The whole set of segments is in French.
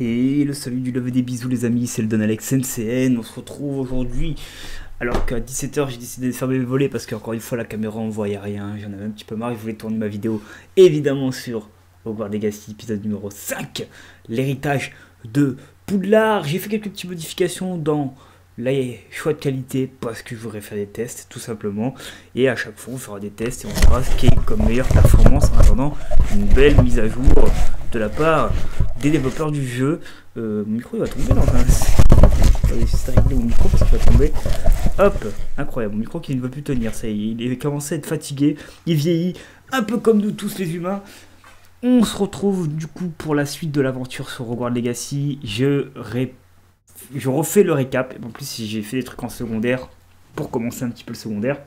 Et le salut du love et des bisous les amis, c'est le Don Alex MCN. On se retrouve aujourd'hui alors qu'à 17h j'ai décidé de faire mes volets parce qu'encore une fois la caméra on voyait rien. J'en avais un petit peu marre, je voulais tourner ma vidéo évidemment sur Hogwarts Legacy épisode numéro 5, l'héritage de Poudlard. J'ai fait quelques petites modifications dans les choix de qualité parce que je voudrais faire des tests tout simplement. Et à chaque fois on fera des tests et on verra ce qui est comme meilleure performance en attendant une belle mise à jour de la part des développeurs du jeu. Mon micro il va tomber là quand même. Je vais essayer de régler mon micro parce qu'il va tomber. Hop, incroyable, mon micro qui ne veut plus tenir, ça y est, il commencé à être fatigué, il vieillit, un peu comme nous tous les humains. On se retrouve du coup pour la suite de l'aventure sur Hogwarts Legacy. Je refais le récap, en plus j'ai fait des trucs en secondaire pour commencer un petit peu le secondaire.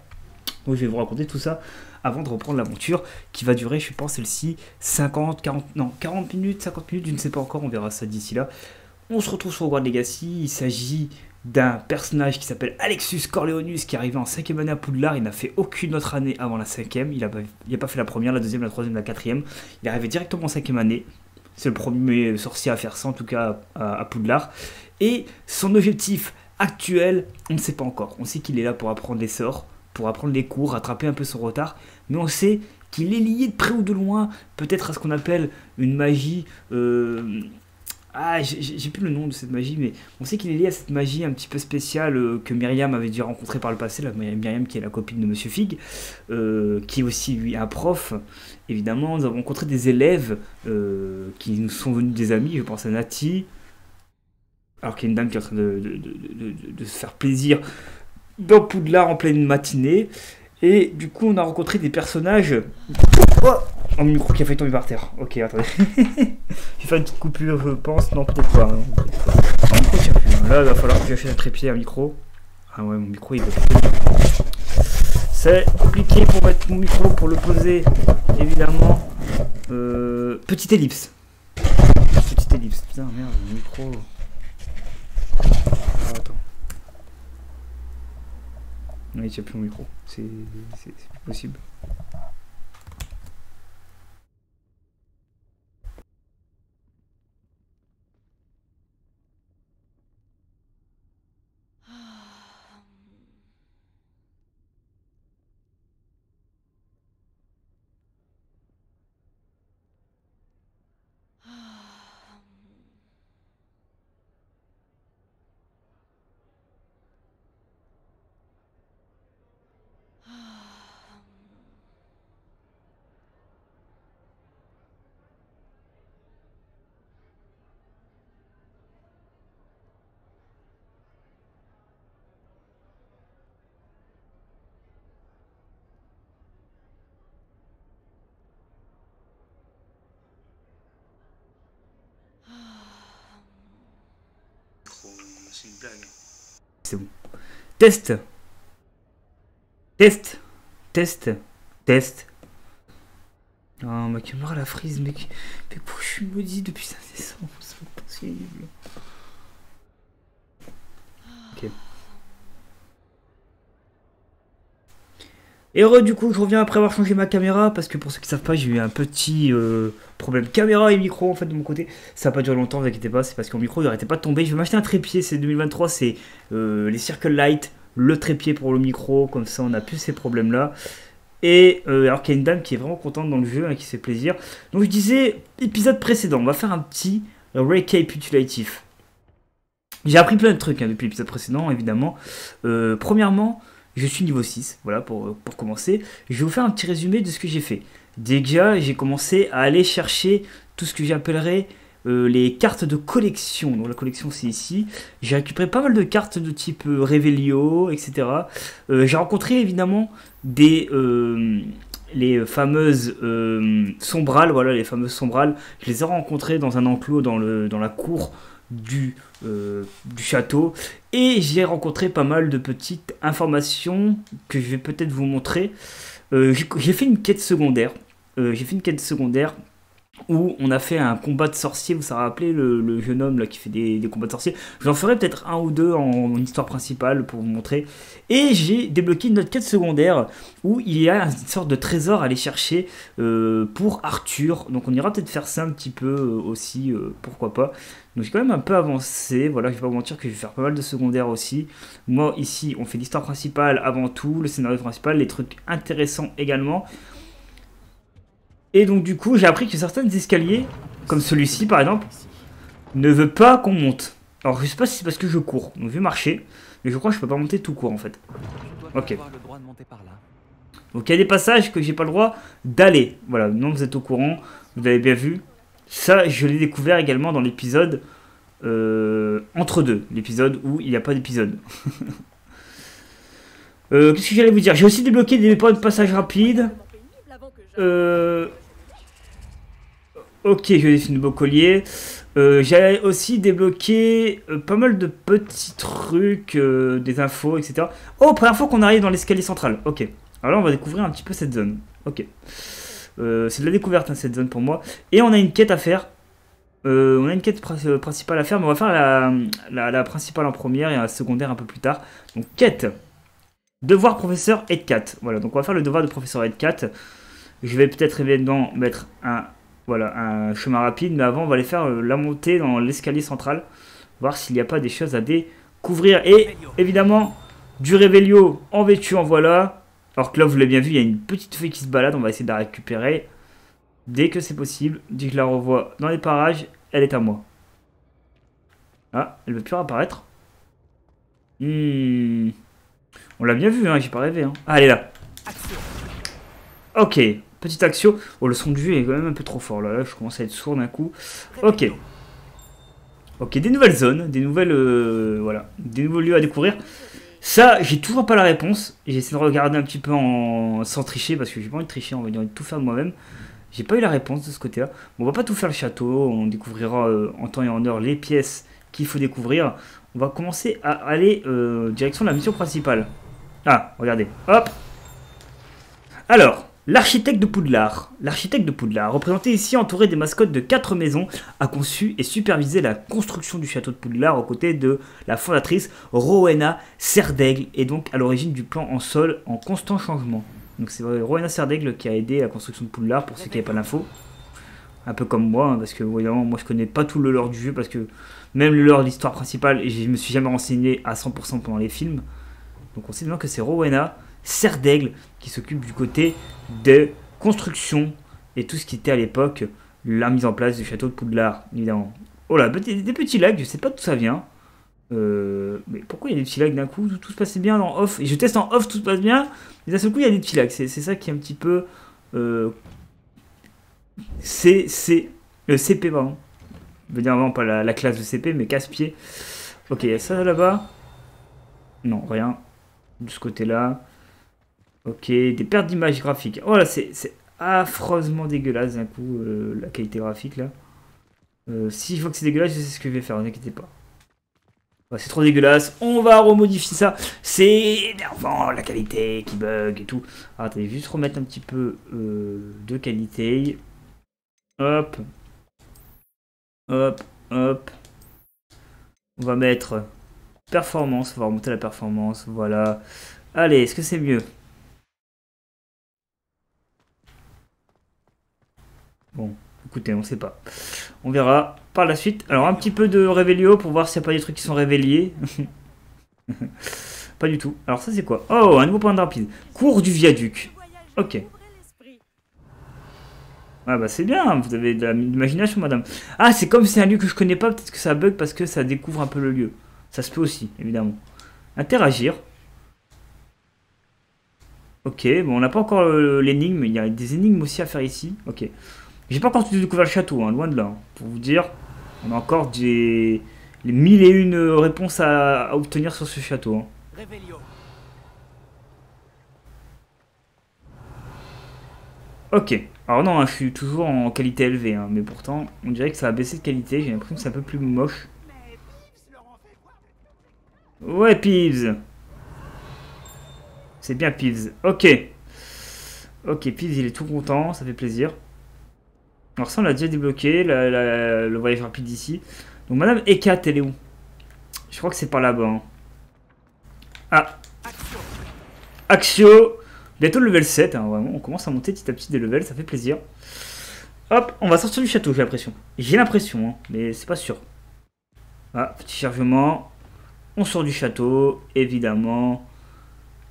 Donc je vais vous raconter tout ça avant de reprendre l'aventure qui va durer, je pense, celle-ci 40 minutes, 50 minutes, je ne sais pas encore, on verra ça d'ici là. On se retrouve sur Hogwarts Legacy, il s'agit d'un personnage qui s'appelle Alexus Corleonus qui est arrivé en 5e année à Poudlard. Il n'a fait aucune autre année avant la 5e, il n'a pas fait la première, la deuxième, la troisième, la quatrième. Il est arrivé directement en 5e année, c'est le premier sorcier à faire ça en tout cas à Poudlard. Et son objectif actuel, on ne sait pas encore. On sait qu'il est là pour apprendre les sorts, pour apprendre les cours, rattraper un peu son retard, mais on sait qu'il est lié de près ou de loin, peut-être à ce qu'on appelle une magie... j'ai plus le nom de cette magie, mais on sait qu'il est lié à cette magie un petit peu spéciale que Myriam avait déjà rencontrée par le passé, la Myriam qui est la copine de Monsieur Fig, qui est aussi lui un prof. Évidemment, nous avons rencontré des élèves qui nous sont venus des amis, je pense à Nati, alors qu'il y a une dame qui est en train de se faire plaisir dans Poudlard en pleine matinée. Et du coup, on a rencontré des personnages... Oh, mon micro qui a failli tomber par terre. Ok, attendez. J'ai fait une petite coupure, je pense. Non, peut-être pas. Non, peut-être pas. Non, micro tient plus. Là, il va falloir que j'achète un trépied, un micro. Ah ouais, mon micro, il va plus. C'est compliqué pour mettre mon micro, pour le poser, évidemment. Petite ellipse. Petite ellipse. Putain, merde, mon micro... Ah, attends. Non, il tient plus mon micro. C'est plus possible. C'est une blague. C'est bon. Test. Test. Test. Test. Oh, ma caméra la frise, mec. Mais pourquoi je suis maudit depuis 5 décembre? C'est pas possible. Ok. Et heureux, du coup, je reviens après avoir changé ma caméra parce que pour ceux qui savent pas, j'ai eu un petit problème caméra et micro en fait de mon côté. Ça n'a pas duré longtemps, vous inquiétez pas, c'est parce que mon micro il arrêtait pas de tomber. Je vais m'acheter un trépied, c'est 2023, c'est les Circle Light, le trépied pour le micro, comme ça on n'a plus ces problèmes là. Et alors qu'il y a une dame qui est vraiment contente dans le jeu, hein, qui fait plaisir. Donc je disais, épisode précédent, on va faire un petit récapitulatif. J'ai appris plein de trucs hein, depuis l'épisode précédent, évidemment. Premièrement, je suis niveau 6, voilà, pour commencer. Je vais vous faire un petit résumé de ce que j'ai fait. Déjà, j'ai commencé à aller chercher tout ce que j'appellerais les cartes de collection. Donc la collection, c'est ici. J'ai récupéré pas mal de cartes de type Revelio, etc. J'ai rencontré, évidemment, les fameuses sombrales. Voilà, les fameuses sombrales. Je les ai rencontrées dans un enclos dans la cour du château, et j'ai rencontré pas mal de petites informations que je vais peut-être vous montrer. J'ai fait une quête secondaire. où on a fait un combat de sorciers. Vous savez rappeler le jeune homme là qui fait des combats de sorciers. J'en ferai peut-être un ou deux en histoire principale pour vous montrer. Et j'ai débloqué une autre quête secondaire où il y a une sorte de trésor à aller chercher pour Arthur. Donc on ira peut-être faire ça un petit peu aussi, pourquoi pas. Donc j'ai quand même un peu avancé. Voilà, je vais pas vous mentir que je vais faire pas mal de secondaires aussi. Moi ici on fait l'histoire principale avant tout, le scénario principal, les trucs intéressants également. Et donc du coup, j'ai appris que certains escaliers, comme celui-ci par exemple, ne veut pas qu'on monte. Alors je sais pas si c'est parce que je cours, donc je vais marcher, mais je crois que je peux pas monter tout court en fait. Ok. Donc il y a des passages que j'ai pas le droit d'aller. Voilà, non vous êtes au courant, vous avez bien vu. Ça, je l'ai découvert également dans l'épisode entre deux, l'épisode où il n'y a pas d'épisode. Qu'est-ce que j'allais vous dire? J'ai aussi débloqué des points de passage rapides. Ok, je vais de beau collier. J'ai aussi débloqué pas mal de petits trucs, des infos, etc. Oh, première fois qu'on arrive dans l'escalier central. Ok. Alors là, on va découvrir un petit peu cette zone. Ok. C'est de la découverte, hein, cette zone pour moi. Et on a une quête à faire. On a une quête principale à faire, mais on va faire la principale en première et la secondaire un peu plus tard. Donc, quête. Devoir professeur Ed4. Voilà, donc on va faire le devoir de professeur Ed4. Je vais peut-être évidemment mettre un chemin rapide, mais avant on va aller faire la montée dans l'escalier central, voir s'il n'y a pas des choses à découvrir. Et évidemment, du Réveillon en vêtu en voilà. Alors que là, vous l'avez bien vu, il y a une petite feuille qui se balade, on va essayer de la récupérer dès que c'est possible. Dès que je la revois dans les parages, elle est à moi. Ah, elle ne veut plus apparaître. On l'a bien vu, hein, j'ai pas rêvé. Hein. Ah, elle est là. Ok, petite action. Oh, le son du jeu est quand même un peu trop fort. Là, je commence à être sourd d'un coup. Ok. Ok, des nouvelles zones, des nouvelles... voilà, des nouveaux lieux à découvrir. Ça, j'ai toujours pas la réponse. J'essaie de regarder un petit peu sans tricher, parce que j'ai pas envie de tricher, on va dire de tout faire de moi-même. J'ai pas eu la réponse de ce côté-là. Bon, on va pas tout faire le château, on découvrira en temps et en heure les pièces qu'il faut découvrir. On va commencer à aller direction de la mission principale. Ah, regardez, hop. Alors, l'architecte de Poudlard. L'architecte de Poudlard, représenté ici entouré des mascottes de 4 maisons, a conçu et supervisé la construction du château de Poudlard aux côtés de la fondatrice Rowena Serdaigle, et donc à l'origine du plan en sol en constant changement. Donc c'est Rowena Serdaigle qui a aidé à la construction de Poudlard, pour ceux qui n'avaient pas l'info. Un peu comme moi, hein, parce que évidemment, moi je connais pas tout le lore du jeu, parce que même le lore de l'histoire principale, et je me suis jamais renseigné à 100% pendant les films. Donc on sait maintenant que c'est Rowena Serdaigle qui s'occupe du côté de construction et tout ce qui était à l'époque la mise en place du château de Poudlard, évidemment. Oh là, des petits lags, je sais pas d'où ça vient. Mais pourquoi il y a des petits lags d'un coup? Tout se passait bien en off. Et je teste en off, tout se passe bien. Mais d'un seul coup, il y a des petits lags. C'est ça qui est un petit peu... CP, pardon. Je veux dire vraiment pas la classe de CP, mais casse-pied. Ok, il y a ça là-bas. Non, rien. De ce côté-là. Ok, des pertes d'image graphiques. Oh là, c'est affreusement dégueulasse d'un coup, la qualité graphique là. Si je vois que c'est dégueulasse, je sais ce que je vais faire, ne vous inquiétez pas. Ouais, c'est trop dégueulasse, on va remodifier ça. C'est énervant, la qualité qui bug et tout. Alors, attendez, juste remettre un petit peu de qualité. Hop. Hop, hop. On va mettre performance, on va remonter la performance, voilà. Allez, est-ce que c'est mieux? Bon, écoutez, on sait pas. On verra par la suite. Alors, un petit peu de Réveillon pour voir s'il n'y a pas des trucs qui sont réveillés. Pas du tout. Alors, ça, c'est quoi? Oh, un nouveau point de rapide. Cours du viaduc. Ok. Ah bah c'est bien, vous avez de l'imagination, madame. Ah, c'est comme c'est un lieu que je connais pas, peut-être que ça bug parce que ça découvre un peu le lieu. Ça se peut aussi, évidemment. Interagir. Ok, bon, on n'a pas encore l'énigme, il y a des énigmes aussi à faire ici. Ok. J'ai pas encore tout découvert le château, hein, loin de là. Hein. Pour vous dire, on a encore les 1001 réponses à obtenir sur ce château. Hein. Ok. Alors non, hein, je suis toujours en qualité élevée, hein, mais pourtant, on dirait que ça a baissé de qualité. J'ai l'impression que c'est un peu plus moche. Ouais, Peeves. C'est bien Peeves. Ok. Ok, Peeves, il est tout content, ça fait plaisir. Alors ça, on l'a déjà débloqué, le voyage rapide d'ici. Donc Madame Ekat, elle est où? Je crois que c'est par là-bas. Hein. Ah. Axio. Bientôt le level 7, hein, vraiment. On commence à monter petit à petit des levels, ça fait plaisir. Hop, on va sortir du château, j'ai l'impression. J'ai l'impression, hein, mais c'est pas sûr. Ah, petit chargement. On sort du château, évidemment.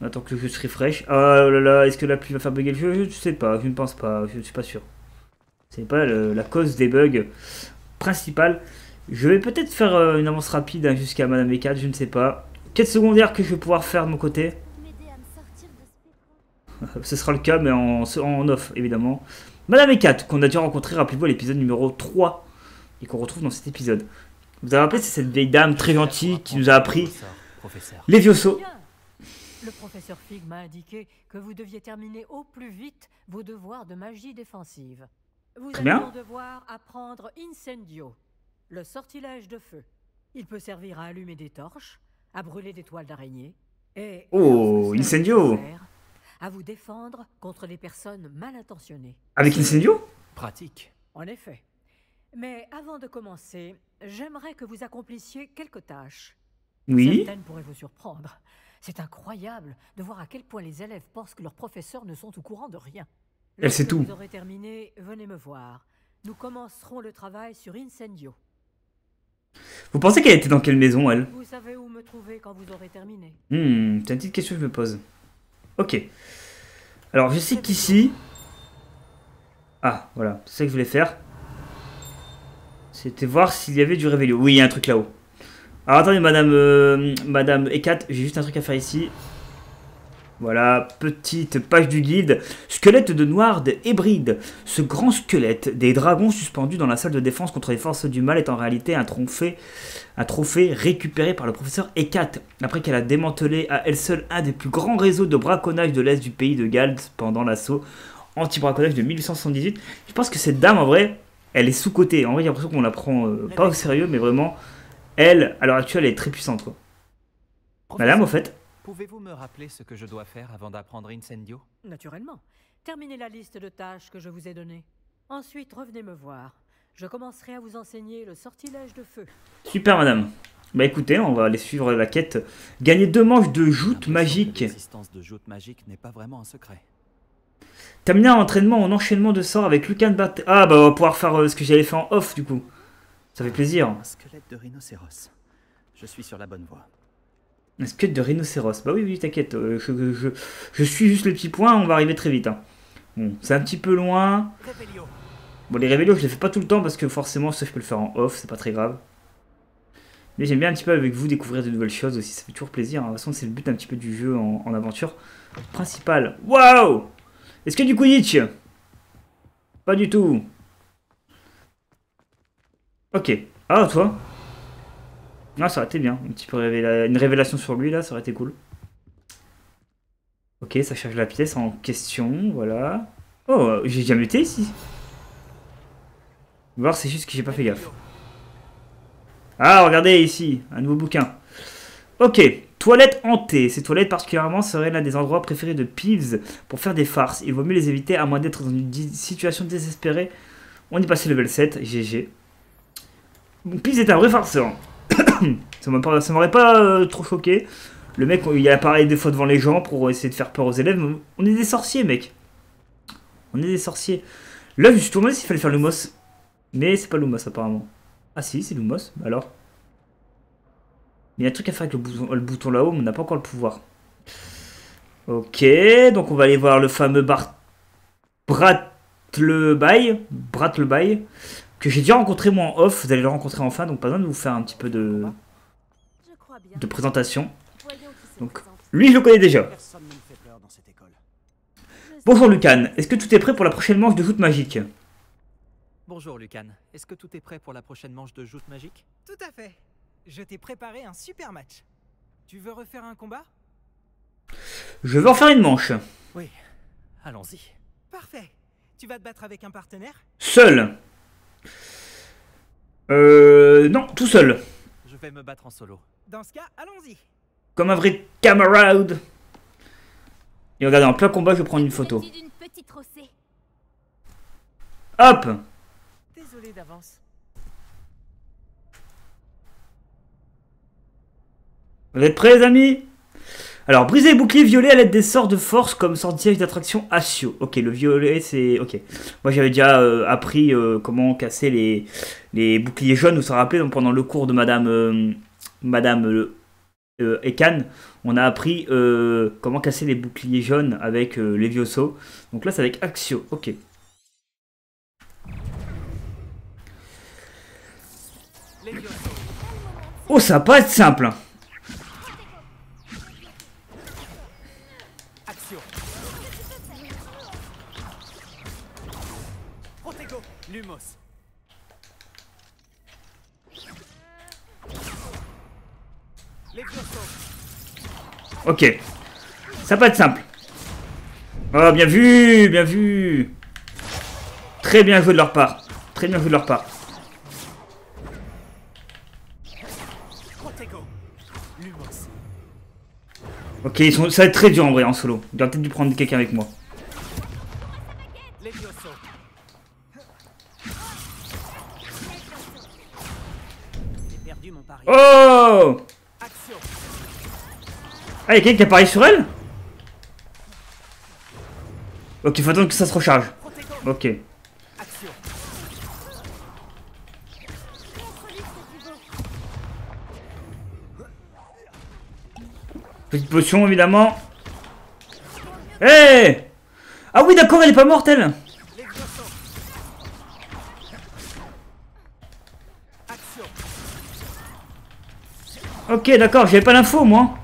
On attend que le jeu se refresh. Oh là là, est-ce que la pluie va faire bugger le jeu? Je ne sais pas, je ne pense pas, je ne suis pas sûr. C'est pas la cause des bugs principale. Je vais peut-être faire une avance rapide hein, jusqu'à Madame E4, je ne sais pas. Quête secondaire que je vais pouvoir faire de mon côté. Ce sera le cas, mais en off, évidemment. Madame E4, qu'on a déjà rencontré, rappelez-vous, à l'épisode numéro 3. Et qu'on retrouve dans cet épisode. Vous avez rappelé, c'est cette vieille dame très gentille qui nous a appris les Vioso. Le professeur Fig m'a indiqué que vous deviez terminer au plus vite vos devoirs de magie défensive. Vous allez donc devoir apprendre Incendio, le sortilège de feu. Il peut servir à allumer des torches, à brûler des toiles d'araignée, et Incendio, à vous défendre contre les personnes mal intentionnées. Avec Incendio? Pratique. En effet. Mais avant de commencer, j'aimerais que vous accomplissiez quelques tâches. Oui. Certaines pourraient vous surprendre. C'est incroyable de voir à quel point les élèves pensent que leurs professeurs ne sont au courant de rien. Elle sait tout. Lorsque vous aurez terminé, venez me voir. Nous commencerons le travail sur Incendio. Vous pensez qu'elle était dans quelle maison, elle? Vous savez où me trouver quand vous aurez terminé. C'est une petite question que je me pose. Ok. Alors, je sais qu'ici... Ah, voilà. C'est ça que je voulais faire. C'était voir s'il y avait du réveillon. Oui, il y a un truc là-haut. Alors, attendez, Madame E4, j'ai juste un truc à faire ici. Voilà, petite page du guide. Squelette de Noirde hybride. Ce grand squelette des dragons suspendus dans la salle de défense contre les forces du mal est en réalité un trophée récupéré par le professeur E4 après qu'elle a démantelé à elle seule un des plus grands réseaux de braconnage de l'est du pays de Galles pendant l'assaut anti-braconnage de 1878. Je pense que cette dame, en vrai, elle est sous-cotée. En vrai, j'ai l'impression qu'on la prend pas au sérieux, mais vraiment, elle, à l'heure actuelle, elle est très puissante, quoi. Madame, au fait. Pouvez-vous me rappeler ce que je dois faire avant d'apprendre Incendio? Naturellement. Terminez la liste de tâches que je vous ai donnée. Ensuite, revenez me voir. Je commencerai à vous enseigner le sortilège de feu. Super, madame. Bah écoutez, on va aller suivre la quête. Gagner 2 manches de joutes magiques. L'existence de joutes magiques n'est pas vraiment un secret. Terminer un entraînement en enchaînement de sorts avec Lucan Bat. Ah bah on va pouvoir faire ce que j'avais fait en off du coup. Ça fait plaisir. Un squelette de rhinocéros. Je suis sur la bonne voie. Un squelette de rhinocéros. Bah oui, oui, t'inquiète. Je suis juste les petits points, on va arriver très vite. Hein. Bon, c'est un petit peu loin. Bon, les révélos, je les fais pas tout le temps parce que forcément, ça je peux le faire en off, c'est pas très grave. Mais j'aime bien un petit peu avec vous découvrir de nouvelles choses aussi, ça fait toujours plaisir. Hein. De toute façon, c'est le but un petit peu du jeu en aventure principale. Waouh! Est-ce que du Quidditch? Pas du tout. Ok. Ah, toi? Non, ça aurait été bien. Un petit peu une révélation sur lui, là, ça aurait été cool. Ok, ça charge la pièce en question, voilà. Oh, j'ai jamais été ici. Voir, c'est juste que j'ai pas fait gaffe. Ah, regardez ici, un nouveau bouquin. Ok, toilettes hantées. Ces toilettes particulièrement seraient l'un des endroits préférés de Peeves pour faire des farces. Il vaut mieux les éviter à moins d'être dans une situation désespérée. On est passé level 7, GG. Bon, Peeves est un vrai farceur. Ça m'aurait pas trop choqué. Le mec, il apparaît des fois devant les gens pour essayer de faire peur aux élèves. On est des sorciers, mec. On est des sorciers. Là, je me suis demandé s'il fallait faire Lumos. Mais c'est pas Lumos, apparemment. Ah si, c'est Lumos. Alors. Mais il y a un truc à faire avec le bouton là-haut, mais on n'a pas encore le pouvoir. Ok, donc on va aller voir le fameux Bratleby, que j'ai déjà rencontré moi en off. Vous allez le rencontrer enfin, donc pas besoin de vous faire un petit peu de présentation. Donc, lui, je le connais déjà. Bonjour Lucan, est-ce que tout est prêt pour la prochaine manche de joute magique? Bonjour Lucan, est-ce que tout est prêt pour la prochaine manche de joute magique? Tout à fait. Je t'ai préparé un super match. Tu veux refaire un combat? Je veux en faire une manche. Oui, allons-y. Parfait. Tu vas te battre avec un partenaire? Seul. Non, tout seul. Je vais me battre en solo. Dans ce cas, allons-y. Comme un vrai camarade. Et regardez, en plein combat, je prends une photo. Hop. d'avance. Vous êtes prêts les amis? Alors, briser les boucliers violets à l'aide des sorts de force comme sortilège d'attraction Asio. Ok, le violet c'est... Ok. Moi j'avais déjà appris comment casser les boucliers jaunes, vous vous rappelez, donc, pendant le cours de Madame Ekan. On a appris comment casser les boucliers jaunes avec Levioso. Donc là c'est avec Axio, ok. Oh ça va pas être simple. Lumos. Ok. Ça va pas être simple. Oh, bien vu, bien vu. Très bien joué de leur part. Très bien joué de leur part. Ok, ça va être très dur en vrai en solo. J'aurais peut-être dû prendre quelqu'un avec moi. Oh! Ah, y'a quelqu'un qui apparaît sur elle? Ok, faut attendre que ça se recharge. Ok. Petite potion évidemment. Hey! Ah oui d'accord, elle est pas morte elle. Ok d'accord, j'avais pas l'info moi.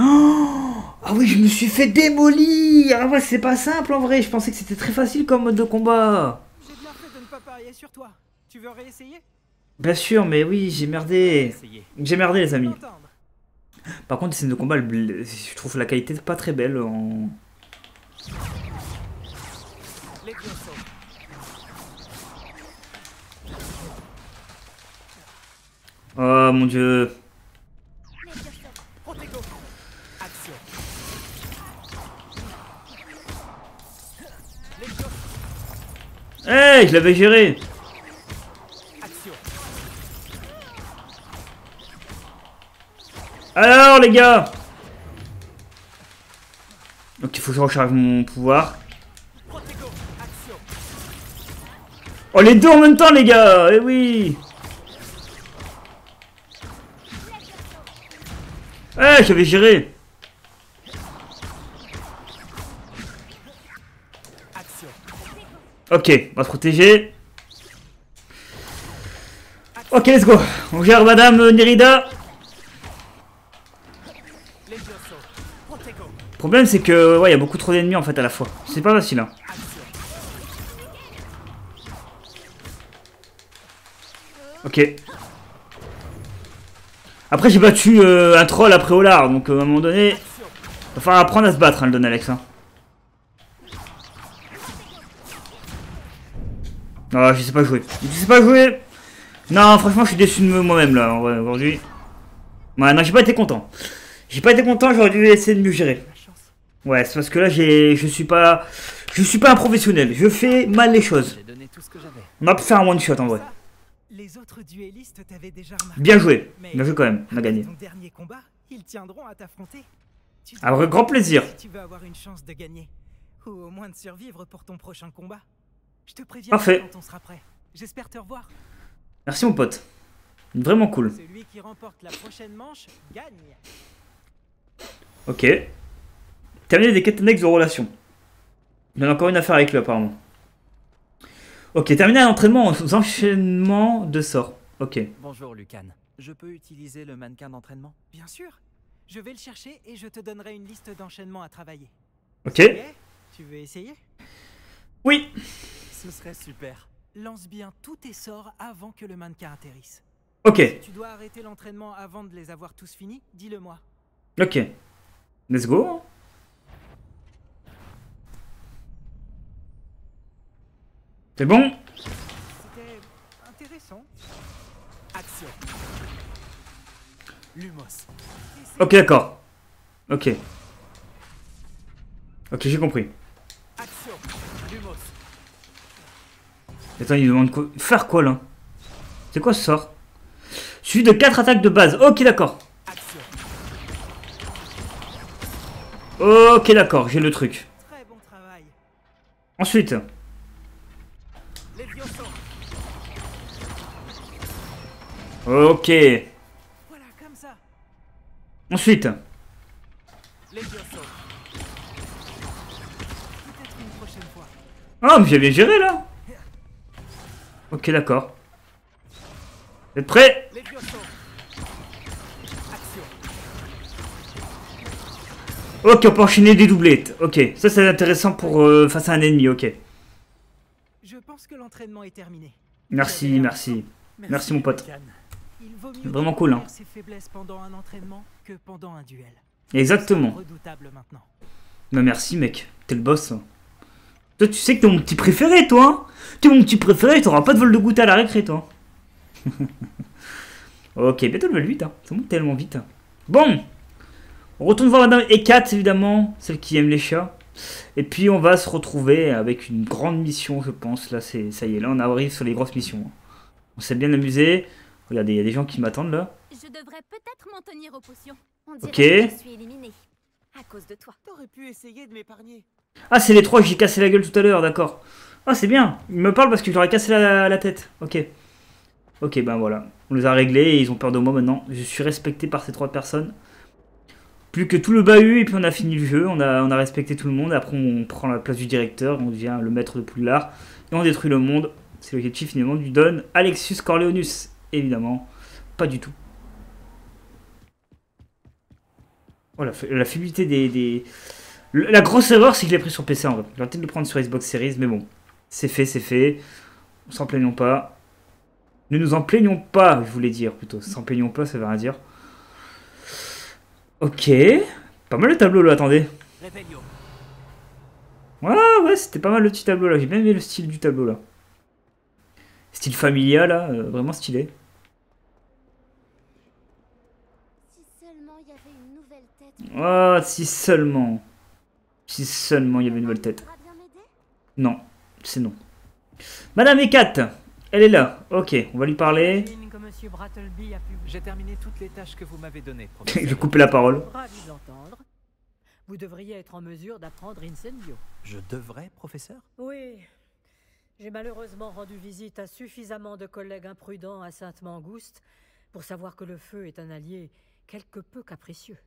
Oh, ah oui, je me suis fait démolir. Ah ouais, c'est pas simple en vrai, je pensais que c'était très facile comme mode de combat. J'ai bien fait de ne pas parier sur toi. Tu veux réessayer? Bien sûr, mais oui, j'ai merdé. J'ai merdé les amis. Par contre, les scènes de combat, je trouve la qualité pas très belle en... Oh mon dieu. Hey, je l'avais géré. Alors les gars. Donc il faut que je recharge mon pouvoir. Oh les deux en même temps les gars. Eh oui. Eh, j'avais géré. Ok, on va se protéger. Ok, let's go. On gère Madame Nerida. Le problème c'est que ouais, il y a beaucoup trop d'ennemis en fait à la fois. C'est pas facile hein. Ok. Après j'ai battu un troll après Olar, donc à un moment donné, va falloir apprendre à se battre hein, le Don Alex. Hein. Oh, je sais pas jouer. Je sais pas jouer. Non, franchement, je suis déçu de moi-même là, en vrai, aujourd'hui. Ouais, non, j'ai pas été content. J'ai pas été content, j'aurais dû essayer de mieux gérer. Ouais, c'est parce que là, je suis pas un professionnel. Je fais mal les choses. On va faire un one shot en vrai. Les autres duellistes t'avaient déjà remarqué. Bien joué. Bien joué quand même. On a gagné. Ton dernier combat, ils tiendront à t'affronter. Avec grand plaisir. Si tu veux avoir une chance de gagner, ou au moins de survivre pour ton prochain combat. Je te préviens parfait. Quand on sera prêt. J'espère te revoir. Merci mon pote. Vraiment cool. Celui qui remporte la prochaine manche gagne. Ok. Terminer des quêtes annexes de relations. Il y en a encore une affaire avec lui apparemment. Ok, terminer un entraînement aux enchaînements de sorts. Ok. Bonjour Lucan. Je peux utiliser le mannequin d'entraînement? Bien sûr. Je vais le chercher et je te donnerai une liste d'enchaînements à travailler. Ok. Tu veux essayer? Oui. Ce serait super. Lance bien tous tes sorts avant que le mannequin atterrisse. Ok. Si tu dois arrêter l'entraînement avant de les avoir tous finis, dis-le moi. Ok. Let's go. C'est bon? C'était intéressant. Action. Lumos. Ok, d'accord. Ok. Ok, j'ai compris. Action. Lumos. Attends, il demande quoi? Faire quoi là? C'est quoi ce sort? Suivi de 4 attaques de base. Ok, d'accord. Ok, d'accord, j'ai le truc. Très bon travail. Ensuite. Ok. Voilà, comme ça. Ensuite. Peut-être une prochaine fois. Ah, mais j'ai bien géré là. Ok, d'accord. Vous êtes prêts? Ok, on peut enchaîner des doublettes. Ok, ça c'est intéressant pour face à un ennemi, ok. Je pense que l'entraînement est terminé. Merci, merci. Merci mon pote. Il vaut mieux Vraiment cool, hein. ses faiblesses pendant un entraînement que pendant un duel. Exactement. Redoutable maintenant. Bah merci mec, t'es le boss. Toi tu sais que t'es mon petit préféré toi, hein. T'es mon petit préféré, t'auras pas de vol de goûter à la récré toi. Ok, bientôt level 8, hein. Ça monte tellement vite. Bon, on retourne voir Madame Ekat évidemment, celle qui aime les chats. Et puis on va se retrouver avec une grande mission je pense. Là c'est ça y est, là on arrive sur les grosses missions. On s'est bien amusé. Regardez, il y a des gens qui m'attendent là. Je devrais peut-être m'en tenir aux potions. On dirait Ok. que je suis éliminée. À cause de toi. T'aurais pu essayer de m'épargner. Ah c'est les trois que j'ai cassé la gueule tout à l'heure, d'accord. Ah c'est bien, ils me parlent parce que je leur ai cassé la tête. Ok. Ok, ben voilà. On les a réglés et ils ont peur de moi maintenant. Je suis respecté par ces trois personnes. Plus que tout le bahut et puis on a fini le jeu. On a respecté tout le monde. Après on prend la place du directeur. On devient le maître de Poudlard. Et on détruit le monde. C'est l'objectif finalement du Don Alexius Corleonus. Évidemment. Pas du tout. Oh, la fluidité des... La grosse erreur c'est que je l'ai pris sur PC en vrai. J'aurais peut-être le prendre sur Xbox Series. Mais bon. C'est fait, c'est fait. On s'en plaignons pas. Ne nous en plaignons pas, je voulais dire plutôt. S'en plaignons pas, ça veut rien dire. Ok. Pas mal le tableau là, attendez. Ouais, c'était pas mal le petit tableau là. J'ai bien aimé le style du tableau là. Style familial là, vraiment stylé. Si seulement il y avait une nouvelle tête. Oh, si seulement. Si seulement il y avait une nouvelle tête. Non, c'est non. Madame Ekat, elle est là. Ok, on va lui parler. J'ai terminé toutes les tâches que vous m'avez données. Je vais couper la parole. Ravi d'entendre. Vous devriez être en mesure d'apprendre Incendio. Je devrais, professeur? Oui. J'ai malheureusement rendu visite à suffisamment de collègues imprudents à Sainte-Mangouste pour savoir que le feu est un allié quelque peu capricieux.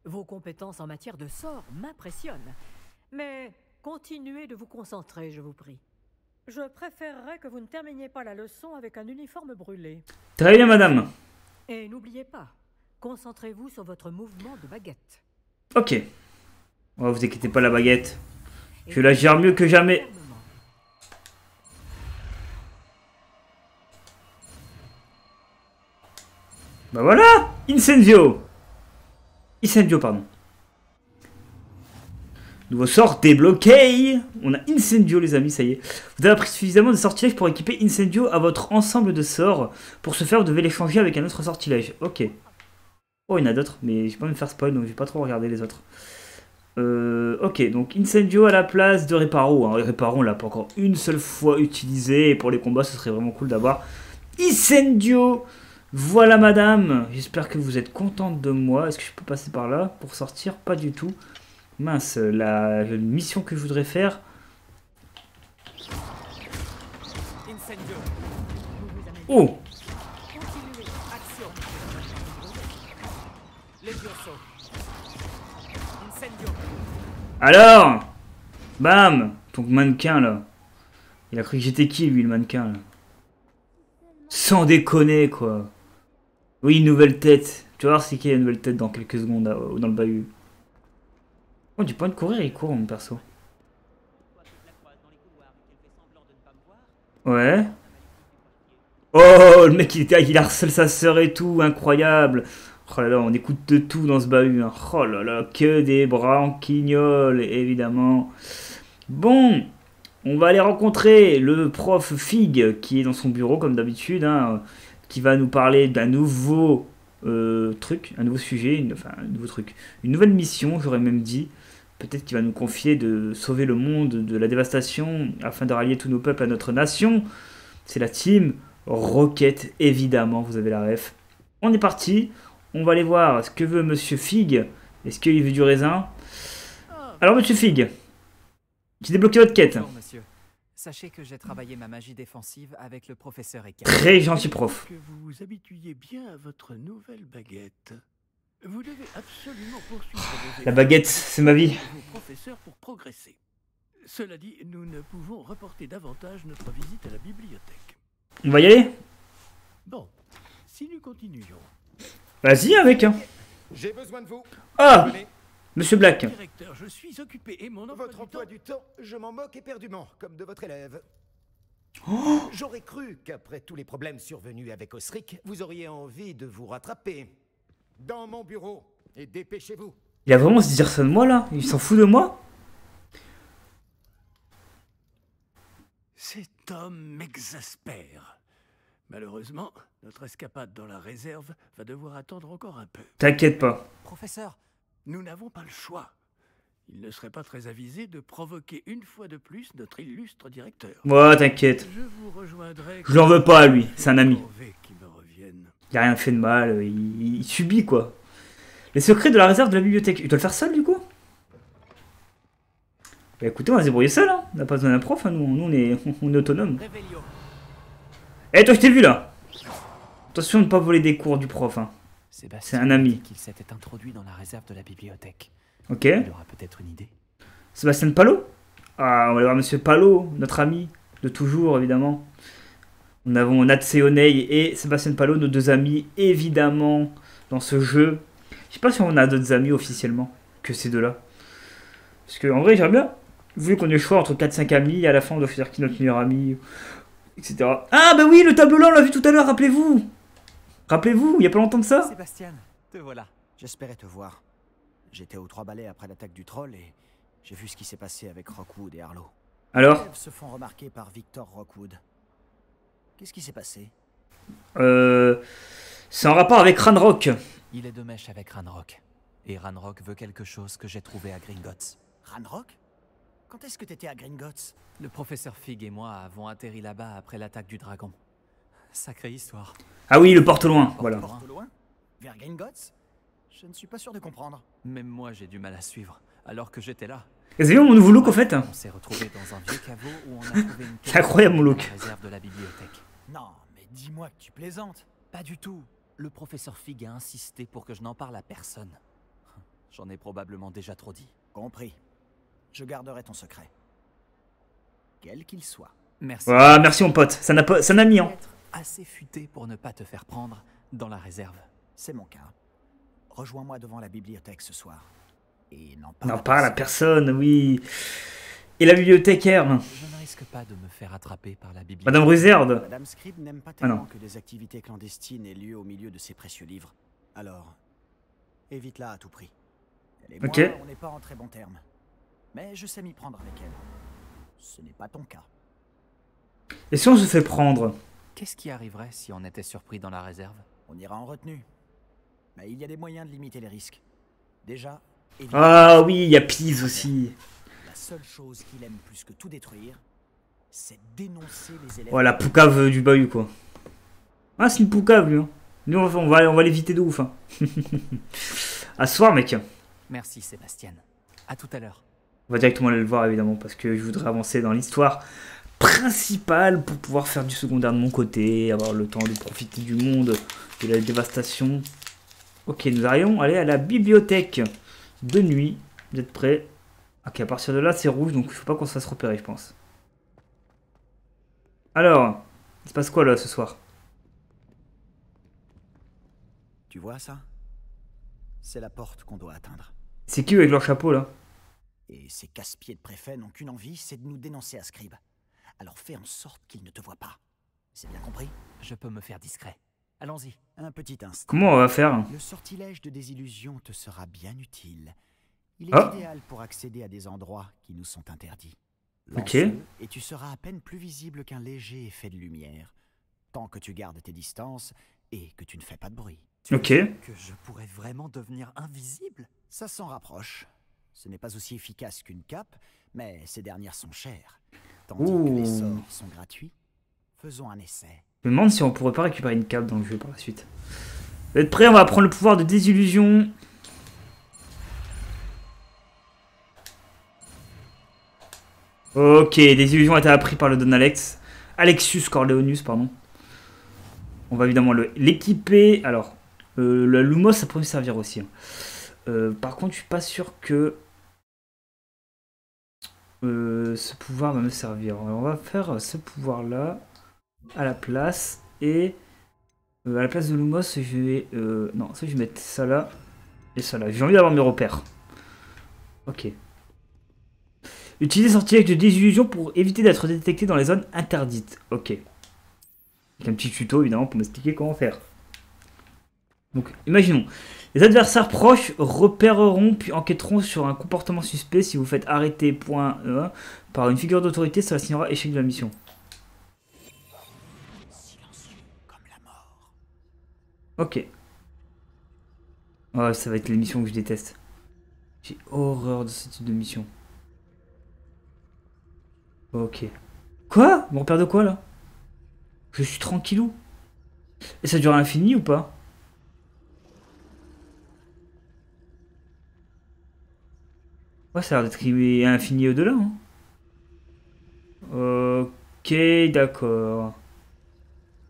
Vos compétences en matière de sorts m'impressionnent. Mais continuez de vous concentrer, je vous prie. Je préférerais que vous ne terminiez pas la leçon avec un uniforme brûlé. Très bien, madame. Et n'oubliez pas, concentrez-vous sur votre mouvement de baguette. Ok. Oh, vous inquiétez pas, la baguette. Je la gère mieux que jamais. Bah voilà, Incendio. Incendio, pardon. Nouveau sort débloqué. On a Incendio, les amis, ça y est. Vous avez appris suffisamment de sortilèges pour équiper Incendio à votre ensemble de sorts. Pour ce faire, vous devez les changer avec un autre sortilège. Ok. Oh, il y en a d'autres, mais j'ai pas envie de faire spoil, donc je vais pas trop regarder les autres. Ok, donc Incendio à la place de Reparo. Hein. Reparo, on l'a pas encore une seule fois utilisé. Et pour les combats, ce serait vraiment cool d'avoir Incendio. Voilà, madame. J'espère que vous êtes contente de moi. Est-ce que je peux passer par là pour sortir? Pas du tout. Mince, la mission que je voudrais faire. Oh! Alors! Bam! Ton mannequin là. Il a cru que j'étais qui lui, le mannequin là? Sans déconner quoi. Oui, une nouvelle tête. Tu vas voir c'est qui la nouvelle tête dans quelques secondes dans le bahut. Oh, du point de courir, il court mon perso. Ouais. Oh, le mec il harcèle sa sœur et tout, incroyable. Oh là là, on écoute de tout dans ce bahut. Hein. Oh là là, que des branquignoles, évidemment. Bon, on va aller rencontrer le prof Fig qui est dans son bureau comme d'habitude, hein, qui va nous parler d'un nouveau truc, un nouveau sujet, enfin un nouveau truc, une nouvelle mission, j'aurais même dit. Peut-être qu'il va nous confier de sauver le monde de la dévastation afin de rallier tous nos peuples à notre nation. C'est la team Rocket, évidemment, vous avez la ref. On est parti. On va aller voir ce que veut Monsieur Fig. Est-ce qu'il veut du raisin? Alors, Monsieur Fig, j'ai débloqué votre quête. Bonjour, monsieur. Sachez que j'ai travaillé ma magie défensive avec le professeur Eka. Très gentil prof. Que vous vous habituiez bien à votre nouvelle baguette. Vous devez absolument poursuivre vos La baguette, c'est ma vie. vos professeurs pour progresser. Cela dit, nous ne pouvons reporter davantage notre visite à la bibliothèque. On va y aller? Bon, si nous continuions. Vas-y avec. Hein. J'ai besoin de vous. Ah, Venez. Monsieur Black. Directeur, je suis occupé et mon Votre emploi du temps, je m'en moque éperdument, comme de votre élève. Oh, J'aurais cru qu'après tous les problèmes survenus avec Osric, vous auriez envie de vous rattraper. Dans mon bureau, et dépêchez-vous. il a vraiment se dire ça de moi là? Il s'en fout de moi? Cet homme m'exaspère. Malheureusement, notre escapade dans la réserve va devoir attendre encore un peu. T'inquiète pas. Professeur, Nous n'avons pas le choix. Il ne serait pas très avisé de provoquer une fois de plus notre illustre directeur. Ouais, t'inquiète. Je vous rejoindrai. Je l'en veux pas à lui, c'est un ami. Qui me revienne. Il a rien fait de mal, il subit quoi. Les secrets de la réserve de la bibliothèque. Il doit le faire seul du coup? Bah écoutez, on va se débrouiller seul, hein. On n'a pas besoin d'un prof, hein. Nous on est autonome. Réveillon. Eh toi je t'ai vu là. Attention de ne pas voler des cours du prof, hein. Sébastien C'est un ami. m'a dit qu'il s'était introduit dans la réserve de la bibliothèque. Ok. Il aura peut-être une idée. Sébastien Palot? Ah, on va aller voir Monsieur Palot, notre ami de toujours évidemment. Nous avons Natseonei et Sébastien Palot, nos deux amis évidemment dans ce jeu. Je sais pas si on a d'autres amis officiellement que ces deux-là. Parce que en vrai j'aime bien. Vu qu'on ait le choix entre 4-5 amis, à la fin on doit choisir qui est notre meilleur ami, etc. Ah bah oui, le tableau là on l'a vu tout à l'heure, rappelez-vous. Rappelez-vous, il y a pas longtemps de ça. Sébastien, te voilà. J'espérais te voir. J'étais aux 3 balais après l'attaque du troll et j'ai vu ce qui s'est passé avec Rockwood et Harlow. Alors Les élèves se font remarquer par Victor Rockwood. Qu'est-ce qui s'est passé? C'est en rapport avec Ranrock. Il est de mèche avec Ranrock. Et Ranrock veut quelque chose que j'ai trouvé à Gringotts. Ranrock? Quand est-ce que t'étais à Gringotts? Le professeur Fig et moi avons atterri là-bas après l'attaque du dragon. Sacrée histoire. Ah oui, le porte-loin, voilà. Porte loin? Vers Gringotts? Je ne suis pas sûr de comprendre. Même moi j'ai du mal à suivre, alors que j'étais là. Vous avez vu mon nouveau look en fait? On s'est retrouvés dans un vieux caveau où on a trouvé une C'est incroyable, mon look. dans la réserve de la bibliothèque. Non, mais dis-moi que tu plaisantes. Pas du tout. Le professeur Fig a insisté pour que je n'en parle à personne. J'en ai probablement déjà trop dit. Compris. Je garderai ton secret. Quel qu'il soit. Merci. Ah, merci mon pote, ça n'a mis hein. Être assez futé pour ne pas te faire prendre dans la réserve. C'est mon cas. Rejoins-moi devant la bibliothèque ce soir. Et n'en On parle en à parle à personne. personne, oui. Et la bibliothécaire, Je ne risque pas de me faire attraper par la bibliothèque. Madame Ruzerde. Madame Scribe n'aime pas Ah non. tellement que des activités clandestines aient lieu au milieu de ses précieux livres. Alors, évite-la à tout prix. Elle et Ok. moi, on n'est pas en très bons termes. Mais je sais m'y prendre avec elle. Ce n'est pas ton cas. Et si on se fait prendre? Qu'est-ce qui arriverait si on était surpris dans la réserve? On ira en retenue. Mais il y a des moyens de limiter les risques. Déjà, évite- Ah oui, il y a Pise aussi. La seule chose qu'il aime plus que tout détruire, c'est dénoncer les élèves. Oh, la poucave du bahut quoi. Ah, c'est une poucave lui. Hein. Nous on va l'éviter de ouf. Hein. À ce soir mec. Merci Sébastien. À tout à l'heure. On va directement aller le voir évidemment parce que je voudrais avancer dans l'histoire principale pour pouvoir faire du secondaire de mon côté, avoir le temps de profiter du monde, de la dévastation. Ok, nous arrivons à aller à la bibliothèque de nuit. Vous êtes prêts? Ok, à partir de là c'est rouge donc il faut pas qu'on se fasse repérer je pense. Alors, il se passe quoi là ce soir? Tu vois ça? C'est la porte qu'on doit atteindre. C'est qui eux avec leur chapeau là? Et ces casse-pieds de préfets n'ont qu'une envie, c'est de nous dénoncer à Scribe. Alors fais en sorte qu'ils ne te voient pas. C'est bien compris? Je peux me faire discret. Allons-y. Un petit instant. Comment on va faire? Le sortilège de désillusion te sera bien utile. Il est Ah. idéal pour accéder à des endroits qui nous sont interdits. Ok. Lance-le et tu seras à peine plus visible qu'un léger effet de lumière. Tant que tu gardes tes distances et que tu ne fais pas de bruit. Ok. Que je pourrais vraiment devenir invisible? Ça s'en rapproche. Ce n'est pas aussi efficace qu'une cape, mais ces dernières sont chères. Tandis que les Ouh. sorts sont gratuits. Faisons un essai. Je me demande si on pourrait pas récupérer une cape dans le jeu par la suite. Vous êtes prêts? On va prendre le pouvoir de désillusion. Ok, désillusion a été appris par le Don Alexius Corleonius, pardon. On va évidemment l'équiper. Alors, le Lumos, ça pourrait me servir aussi. Par contre, je suis pas sûr que ce pouvoir va me servir. Alors, on va faire ce pouvoir-là à la place. Et à la place de Lumos, je vais... non, ça, je vais mettre ça là et ça là. J'ai envie d'avoir mes repères. Ok. Utilisez sortilège de désillusion pour éviter d'être détecté dans les zones interdites. Ok. Avec un petit tuto, évidemment, pour m'expliquer comment faire. Donc, imaginons. Les adversaires proches repéreront puis enquêteront sur un comportement suspect. Si vous faites arrêter par une figure d'autorité, cela signera échec de la mission. Silencieux comme la mort. Ok. Ouais, ça va être les missions que je déteste. J'ai horreur de ce type de mission. Ok. Quoi? Mon repère de quoi là? Je suis tranquillou. Et ça dure à l'infini ou pas? Ouais, ça a l'air d'être infini au-delà. Hein. Ok, d'accord.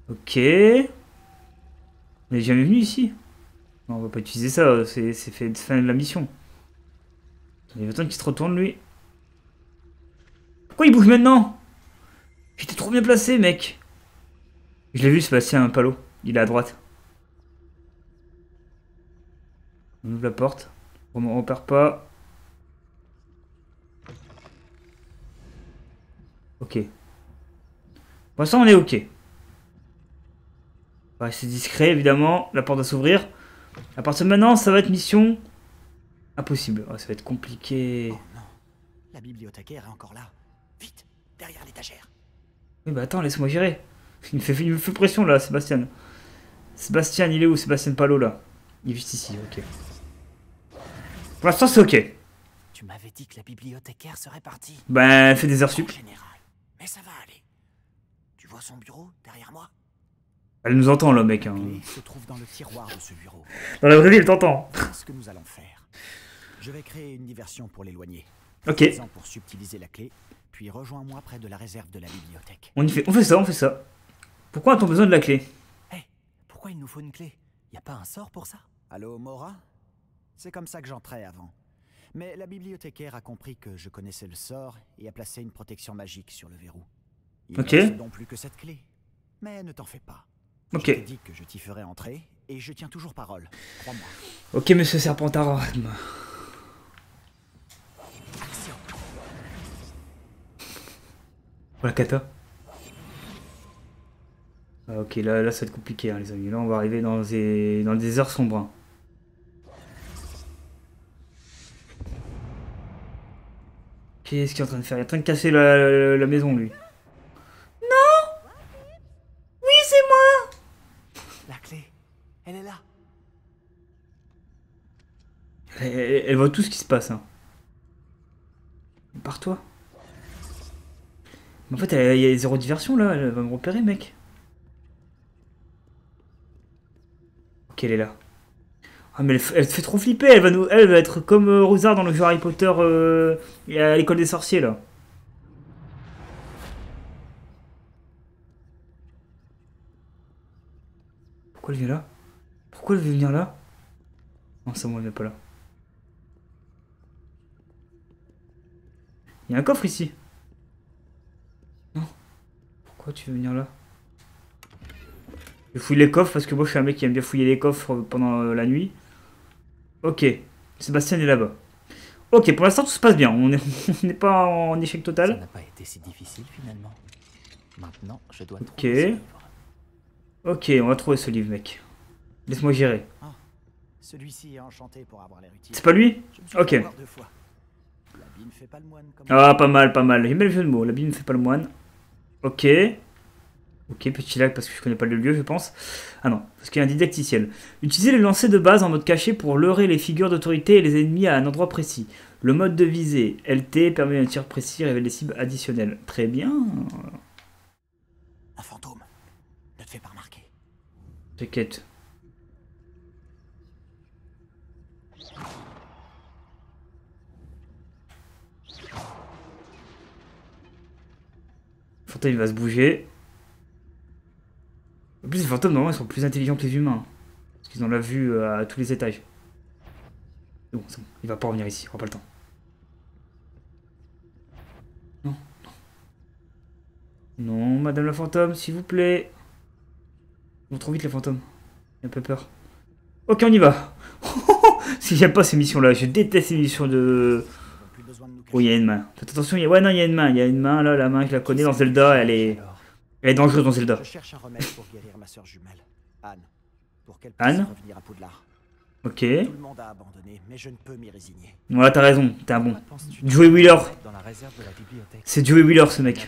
Ok. On n'est jamais venu ici. Non, on va pas utiliser ça, c'est fait de fin de la mission. Il y a le temps qu'il se retourne lui. Pourquoi il bouge maintenant? J'étais trop bien placé, mec. Je l'ai vu, Sébastien Palo. Il est à droite. On ouvre la porte. On ne repère pas. Ok. Pour l'instant, on est ok. On va rester discret, évidemment. La porte va s'ouvrir. À partir de maintenant, ça va être mission impossible. Oh, ça va être compliqué. Oh non, la bibliothécaire est encore là. Vite, derrière l'étagère. Oui, bah attends, laisse-moi gérer. Il me fait pression là, Sébastien. Sébastien, il est où, Sébastien Palo là? Il est juste ici, ok. Pour l'instant, c'est ok. Tu m'avais dit que la bibliothécaire serait partie. Ben, elle fait des heures sup. En général, mais ça va aller. Tu vois son bureau derrière moi? Elle nous entend là, mec. Hein. La clé se trouve dans le tiroir de ce bureau. Dans la vraie vie, elle t'entend. C'est ce que nous allons faire. Je vais créer une diversion pour l'éloigner. Ok. Pour subtiliser la clé, puis rejoins-moi près de la réserve de la bibliothèque. On fait ça, on fait ça. Pourquoi a-t-on besoin de la clé? Hé, pourquoi il nous faut une clé? Y a pas un sort pour ça? Allô, Mora? C'est comme ça que j'entrais avant. Mais la bibliothécaire a compris que je connaissais le sort et a placé une protection magique sur le verrou. Il Ok. ne reste donc plus que cette clé. Mais ne t'en fais pas. Ok. Je t'ai dit que je t'y ferai entrer et je tiens toujours parole. Crois-moi. Ok, monsieur Serpentard. Voilà, Kata. Ah, ok, là, ça va être compliqué, hein, les amis. Là, on va arriver dans des heures sombres. Hein. Qu'est-ce qu'il est en train de faire? Il est en train de casser la maison, lui. Non! Oui, c'est moi! La clé, elle est là. Elle voit tout ce qui se passe. Hein. Pars-toi. Mais en fait, il y a zéro diversion, là. Elle va me repérer, mec. Ok, elle est là. Ah, mais elle fait trop flipper. Elle va être comme Rosard dans le jeu Harry Potter à l'école des sorciers, là. Pourquoi elle vient là? Pourquoi elle veut venir là? Non, c'est moi, elle vient pas là. Il y a un coffre ici. Non. Pourquoi tu veux venir là? Je fouille les coffres parce que moi je suis un mec qui aime bien fouiller les coffres pendant la nuit. Ok. Sébastien est là-bas. Ok, pour l'instant tout se passe bien. On n'est pas en échec Ça total. n'a pas été si difficile finalement. Maintenant, je dois Ok. trouver ce livre. Ok, on va trouver ce livre, mec. Laisse-moi gérer. Ah, celui-ci est enchanté pour avoir l'air utile. C'est pas lui? Je me suis Ok. fait voir 2 fois. L'habit ne fait pas le moine comme Ah, pas mal, pas mal. J'aime bien le jeu de mots. La Bible ne fait pas le moine. Ok. Ok, petit lag parce que je connais pas le lieu, je pense. Ah non, parce qu'il y a un didacticiel. Utilisez les lancers de base en mode caché pour leurrer les figures d'autorité et les ennemis à un endroit précis. Le mode de visée LT permet un tir précis et révèle des cibles additionnelles. Très bien. un fantôme. fais pas remarquer. T'inquiète. Le fantôme il va se bouger. En plus les fantômes normalement ils sont plus intelligents que les humains. Parce qu'ils ont la vue à tous les étages. Bon, c'est bon. Il va pas revenir ici, on aura pas le temps. Non, non. Non, madame la fantôme, s'il vous plaît. Ils vont trop vite les fantômes. J'ai un peu peur. Ok, on y va. Si j'aime pas ces missions-là, je déteste ces missions de... Oh, il y a une main. Faites attention, ouais, non, il y a une main. Il y a une main, là, la main, je la connais dans Zelda, elle est dangereuse dans Zelda. Je cherche un remède pour guérir ma sœur jumelle, Anne. Pour qu'elle puisse Anne revenir à Poudlard. Ok. Tout le monde a abandonné, mais je ne peux m'y résigner. Voilà, t'as raison, t'es un bon. Joey Wheeler. C'est Joey Wheeler, ce mec.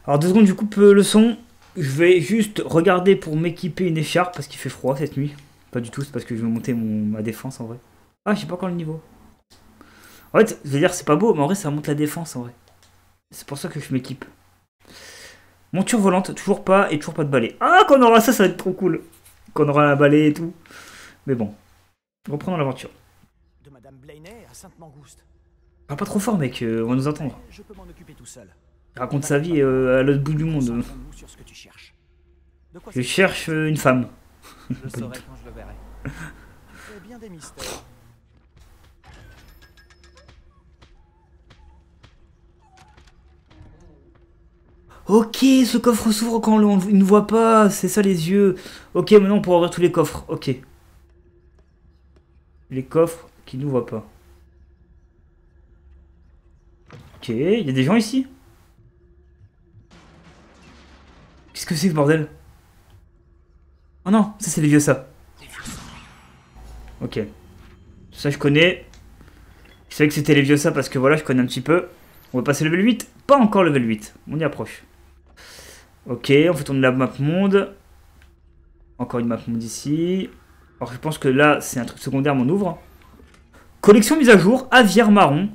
Alors, 2 secondes, je coupe le son. Je vais juste regarder pour m'équiper une écharpe parce qu'il fait froid cette nuit. Pas du tout, c'est parce que je vais monter ma défense en vrai. Ah, j'ai pas encore le niveau. En fait, je veux dire, c'est pas beau, mais en vrai, ça monte la défense en vrai. C'est pour ça que je m'équipe. Monture volante, toujours pas, et toujours pas de balai. Ah, quand on aura ça, ça va être trop cool. Quand on aura la balai et tout. Mais bon, reprenons l'aventure. De Madame Blaney à Sainte-Mangouste. Parle pas trop fort, mec, on va nous entendre. Je peux m'en occuper tout seul. Il raconte sa vie à l'autre bout du monde. Je cherche une femme. Je le saurai quand je le verrai. C'est bien des mystères. Ok, ce coffre s'ouvre quand il ne voit pas, c'est ça les yeux. Ok, maintenant on pourra ouvrir tous les coffres, ok. Les coffres qui ne voient pas. Ok, il y a des gens ici. Qu'est-ce que c'est ce bordel? Oh non, ça c'est les vieux ça. Ok. Ça je connais. Je savais que c'était les vieux ça parce que voilà, je connais un petit peu. On va passer level 8. Pas encore level 8. On y approche. Ok, on fait tourner la map monde. Encore une map monde ici. Alors je pense que là, c'est un truc secondaire, mais on ouvre. Collection mise à jour. Aviaire marron.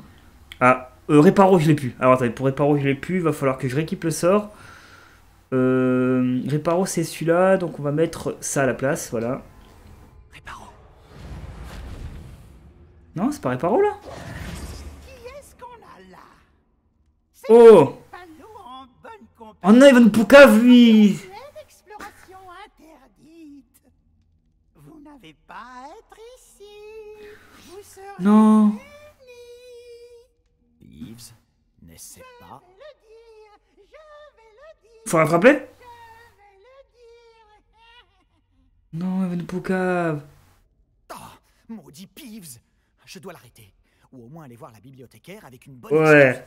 Ah, Réparo, je l'ai plus. Alors attendez, pour Réparo, je l'ai plus. Il va falloir que je rééquipe le sort. Réparo, c'est celui-là. Donc on va mettre ça à la place. Voilà. Réparo. Non, c'est pas Réparo là. Qui est-ce qu'on a là? Oh! En bonne compagnie. Oh non, il va nous poucave lui! Exploration interdite. Vous n'avez pas à être ici. Vous serez Non. Peeves, n'essaie pas. Faut rattraper? Non, il va nous poucave. Ah, maudit Peeves. Je dois l'arrêter. Ou au moins aller voir la bibliothécaire avec une bonne... Ouais.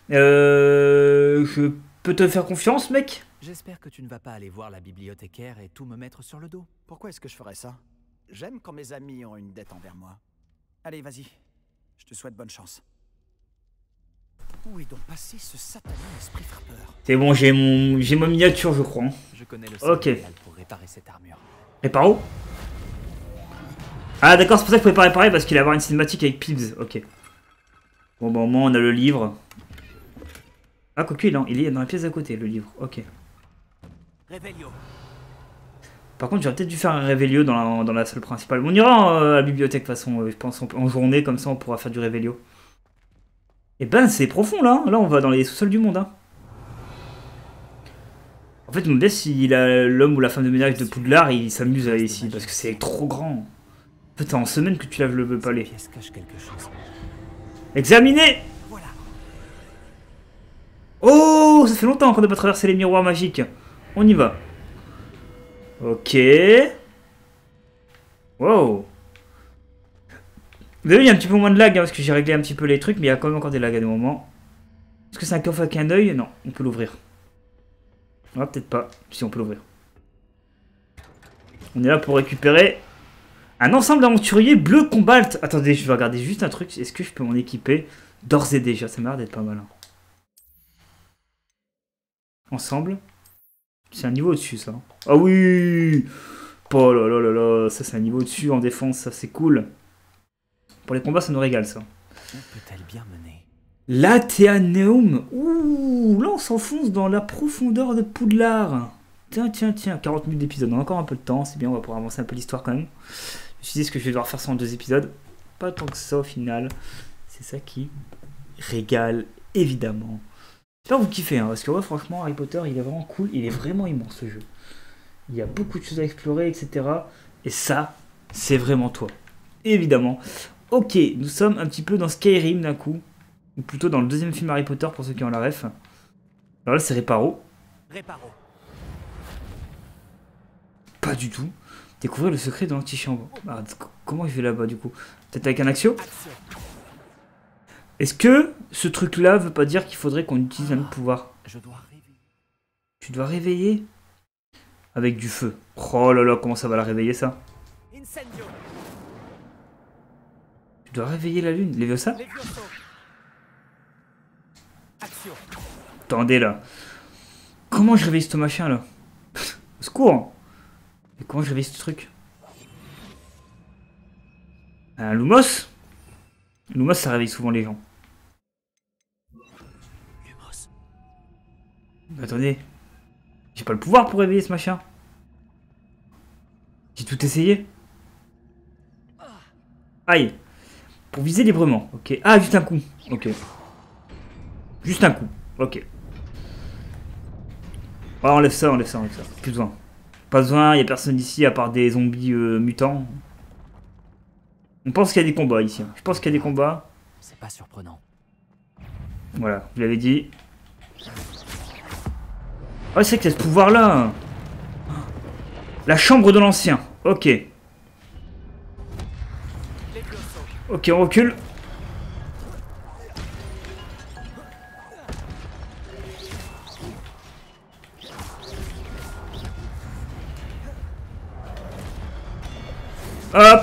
Je peux te faire confiance, mec? J'espère que tu ne vas pas aller voir la bibliothécaire et tout me mettre sur le dos. Pourquoi est-ce que je ferais ça? J'aime quand mes amis ont une dette envers moi. Allez, vas-y. Je te souhaite bonne chance. Où est donc passé ce satané esprit frappeur? C'est bon, j'ai ma miniature, je crois. Je connais le seul idéal pour réparer cette armure. Réparo? Ah d'accord, c'est pour ça qu'il pouvait pas réparer parce qu'il allait avoir une cinématique avec Peeves. Ok. Bon, bah au moins on a le livre. Ah, quoique il est dans la pièce à côté, le livre. Ok. Réveillon. Par contre, j'aurais peut-être dû faire un réveillon dans la salle principale. On ira à la bibliothèque de toute façon, je pense, en journée, comme ça on pourra faire du réveillon. Et ben, c'est profond là. Là, on va dans les sous-sols du monde. Hein. En fait, je me demande si l'homme ou la femme de ménage de Poudlard, il s'amuse ici, parce que c'est trop grand. En fait, c'est en semaine que tu laves le palais. Examiner! Oh, ça fait longtemps qu'on n'a pas traversé les miroirs magiques. On y va. Ok. Wow. Vous avez vu, il y a un petit peu moins de lag, hein, parce que j'ai réglé un petit peu les trucs, mais il y a quand même encore des lags à des moments. Est-ce que c'est un coffre avec un œil? Non, on peut l'ouvrir. Ah, peut-être pas. Si, on peut l'ouvrir. On est là pour récupérer un ensemble d'aventuriers bleu cobalt. Attendez, je vais regarder juste un truc. Est-ce que je peux m'en équiper d'ores et déjà? Ça m'a l'air d'être pas mal. Hein. Ensemble. C'est un niveau au-dessus, ça. Ah oui! Oh là là là là. Ça, c'est un niveau au-dessus en défense. Ça, c'est cool. Pour les combats, ça nous régale, ça. Où peut-elle bien mener? L'Athéaneum. Ouh, là on s'enfonce dans la profondeur de Poudlard. Tiens, 40 minutes d'épisode, on a encore un peu de temps, c'est bien, on va pouvoir avancer un peu l'histoire quand même. Je me suis dit, est-ce que je vais devoir faire ça en 2 épisodes? Pas tant que ça au final. C'est ça qui régale, évidemment. J'espère que vous kiffez, hein, parce que ouais, franchement, Harry Potter, il est vraiment cool, il est vraiment immense ce jeu. Il y a beaucoup de choses à explorer, etc. Et ça, c'est vraiment toi. Évidemment. Ok, nous sommes un petit peu dans Skyrim d'un coup. Ou plutôt dans le deuxième film Harry Potter pour ceux qui ont la ref. Alors là, c'est Réparo. Pas du tout. Découvrir le secret de l'antichambre. Ah, comment je vais là-bas du coup? Peut-être avec un Axio? Est-ce que ce truc-là veut pas dire qu'il faudrait qu'on utilise un autre pouvoir? Tu dois réveiller? Avec du feu. Oh là là, comment ça va la réveiller ça? Tu dois réveiller la lune. Leviosa? Attendez là. Comment je réveille ce machin là? Au secours! Mais comment je réveille ce truc? Un Lumos? Lumos ça réveille souvent les gens. Attendez. J'ai pas le pouvoir pour réveiller ce machin. J'ai tout essayé. Aïe. Pour viser librement. Ok. Ah, juste un coup. Ok. Juste un coup. Ok. Oh, enlève ça. Plus besoin. Pas besoin, y a personne ici à part des zombies mutants. On pense qu'il y a des combats ici. Je pense qu'il y a des combats. C'est pas surprenant. Voilà, vous l'avez dit. Ah, c'est que ce pouvoir-là. La chambre de l'ancien. Ok. Ok, on recule. Hop.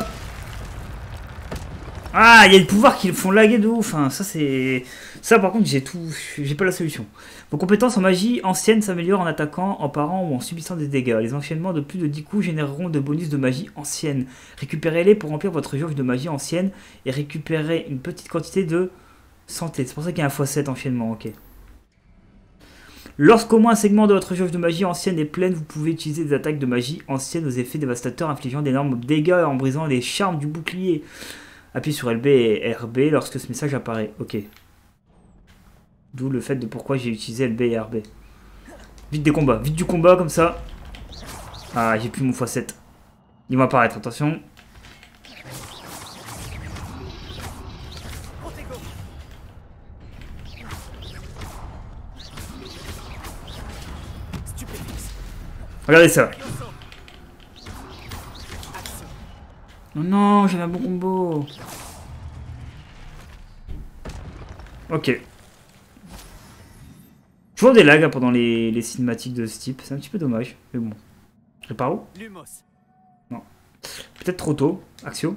Ah, il y a des pouvoirs qui le font laguer de ouf. Hein. Ça, c'est... Ça, par contre, j'ai pas la solution. Vos compétences en magie ancienne s'améliorent en attaquant, en parant ou en subissant des dégâts. Les enchaînements de plus de 10 coups généreront de bonus de magie ancienne. Récupérez-les pour remplir votre jauge de magie ancienne et récupérez une petite quantité de santé. C'est pour ça qu'il y a un x7 enchaînement, ok. Lorsqu'au moins un segment de votre jauge de magie ancienne est pleine, vous pouvez utiliser des attaques de magie ancienne aux effets dévastateurs infligeant d'énormes dégâts en brisant les charmes du bouclier. Appuyez sur LB et RB lorsque ce message apparaît. Ok. D'où le fait de pourquoi j'ai utilisé LB et RB. Vite des combats. Vite du combat comme ça. Ah, j'ai plus mon x7. Il va apparaître, attention. Regardez ça. Oh non, j'avais un bon combo. Ok. Toujours des lags hein, pendant les cinématiques de ce type. C'est un petit peu dommage. Mais bon. Je répare où? Non. Peut-être trop tôt. Axio.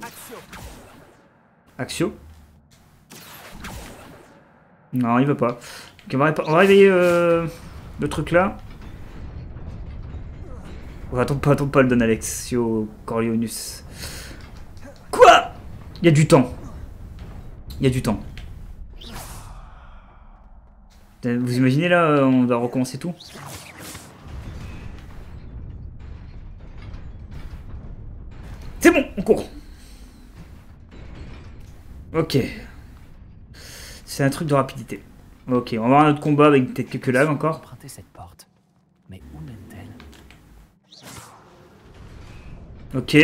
Axio. Non, il veut pas. Okay, on va réveiller le truc là. Oh, attends pas le Don Alexio Coriolanus. Quoi? Il y a du temps. Il y a du temps. Vous imaginez là, on va recommencer tout. C'est bon, on court. Ok. C'est un truc de rapidité. Ok, on va avoir notre combat avec peut-être quelques lags encore. Emprunter cette porte. Mais où mène-t-elle? Ok.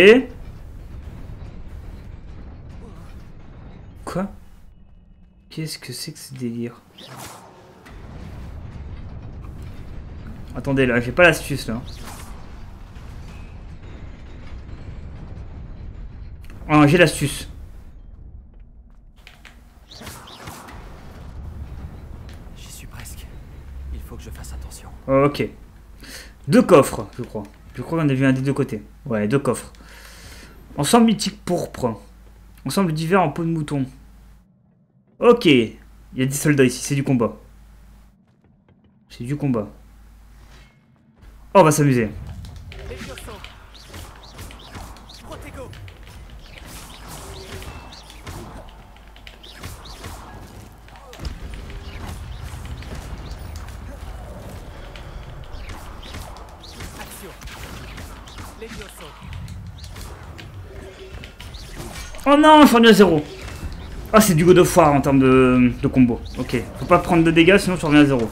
Quoi? Qu'est-ce que c'est que ce délire? Attendez là, j'ai pas l'astuce là. Ah, j'ai l'astuce. J'y suis presque. Il faut que je fasse attention. Ok. 2 coffres, je crois. Je crois qu'on a vu un des deux côtés. Ouais, 2 coffres. Ensemble mythique pourpre. Ensemble divers en peau de mouton. Ok. Il y a des soldats ici, c'est du combat. C'est du combat. Oh, on va s'amuser. Oh non, je suis revenu à 0. Ah, c'est du God of War en termes de combo. Ok, faut pas prendre de dégâts sinon tu reviens à 0.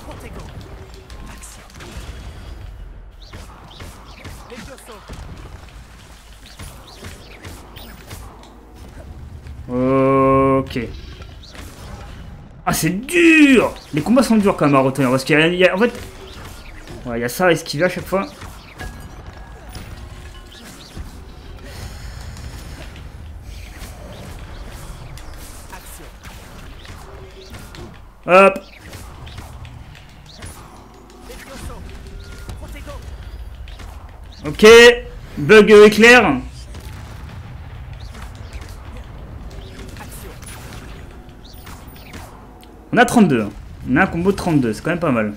Ok. Ah, c'est dur! Les combats sont durs quand même à retenir parce qu'il y a en fait. Ouais, il y a ça à esquiver à chaque fois. Hop. Ok. Bug éclair. On a 32. On a un combo de 32. C'est quand même pas mal.